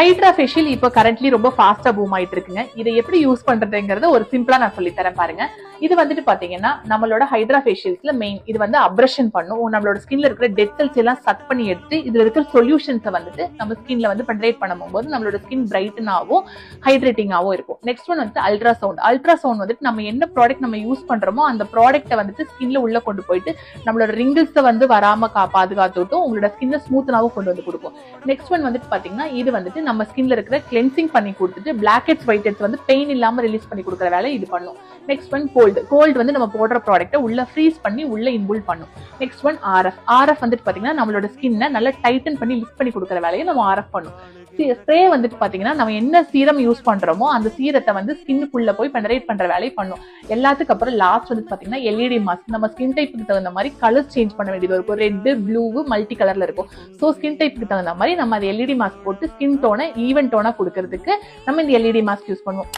Hydra facial இப்போ currently ரொம்ப ஃபாஸ்டா பூம் ஆயிட்டு இருக்குங்க. இதை எப்படி யூஸ் பண்றதுங்கிறத ஒரு சிம்பிளா நான் சொல்லி தரேன் பாருங்க. இது வந்துட்டு பாத்தீங்கன்னா நம்மளோட ஹைட்ரா ஃபேஷியல்ஸ்ல மெயின் இது வந்து அப்ரஷன் பண்ணும். நம்மளோட ஸ்கின்ல இருக்கிற டெட் செல்ஸ் எல்லாம் சக் பண்ணி எடுத்து இதுல இருக்கிற சொல்யூஷன்ஸை வந்துட்டு நம்ம ஸ்கின்ல வந்து பெனட்ரேட் பண்ணும்போது நம்மளோட ஸ்கின் பிரைட்டனாகவும் ஹைட்ரேட்டிங்காகவும் இருக்கும். நெக்ஸ்ட் ஒன் வந்து அல்ட்ராசவுண்ட். அல்ட்ராசவுண்ட் வந்துட்டு நம்ம என்ன ப்ராடக்ட் நம்ம யூஸ் பண்றோமோ அந்த ப்ராடக்ட்டை வந்துட்டு ஸ்கின்ல உள்ள கொண்டு போயிட்டு நம்மளோட ரிங்கிள்ஸை வந்து வராம பாதுகாத்துட்டும் உங்களோட ஸ்கின்னை ஸ்மூத்தனாகவும் கொண்டு வந்து கொடுக்கும். நெக்ஸ்ட் ஒன் வந்துட்டு பாத்தீங்கன்னா இது வந்துட்டு நம்ம ஸ்கின்ல இருக்கிற கிளென்சிங் பண்ணி கொடுத்துட்டு பிளாக் ஹெட்ஸ் ஒயிட் ஹெட்ஸ் வந்து பெயின் இல்லாம ரிலீஸ் பண்ணி கொடுக்குற வேலை இது பண்ணும். நெக்ஸ்ட் ஒன் கோல்டு வந்து நம்ம போடுற ப்ராடக்ட்டை உள்ள ஃப்ரீஸ் பண்ணி உள்ள இன்புல் பண்ணும். நெக்ஸ்ட் ஒன் ஆர்எஃப் வந்துட்டு பாத்தீங்கன்னா நம்மளோட ஸ்கின்னை நல்லா டைட்டன் பண்ணி லிஃப்ட் பண்ணி கொடுக்குற வேலையை நம்ம ஆர்எஃப் பண்ணும். ஸ்ப்ரே வந்துட்டு பாத்தீங்கன்னா நம்ம என்ன சீரம் யூஸ் பண்றோமோ அந்த சீரத்தை வந்து ஸ்கின்னுக்குள்ள போய் பெனட்ரேட் பண்ற வேலையை பண்ணும். எல்லாத்துக்கு அப்புறம் லாஸ்ட் வந்து பாத்தீங்கன்னா எல்இடி மாஸ்க். நம்ம ஸ்கின் டைப்புக்கு தகுந்த மாதிரி கலர் சேஞ்ச் பண்ண வேண்டியது இருக்கும். ரெட், ப்ளூ, மல்டி கலர்ல இருக்கும். ஸோ ஸ்கின் டைப்புக்கு தகுந்த மாதிரி நம்ம அது எல்இடி மாஸ்க் போட்டு ஸ்கின் டோனை ஈவன் டோனா கொடுக்கறதுக்கு நம்ம இந்த எல்இடி மாஸ்க் யூஸ் பண்ணுவோம்.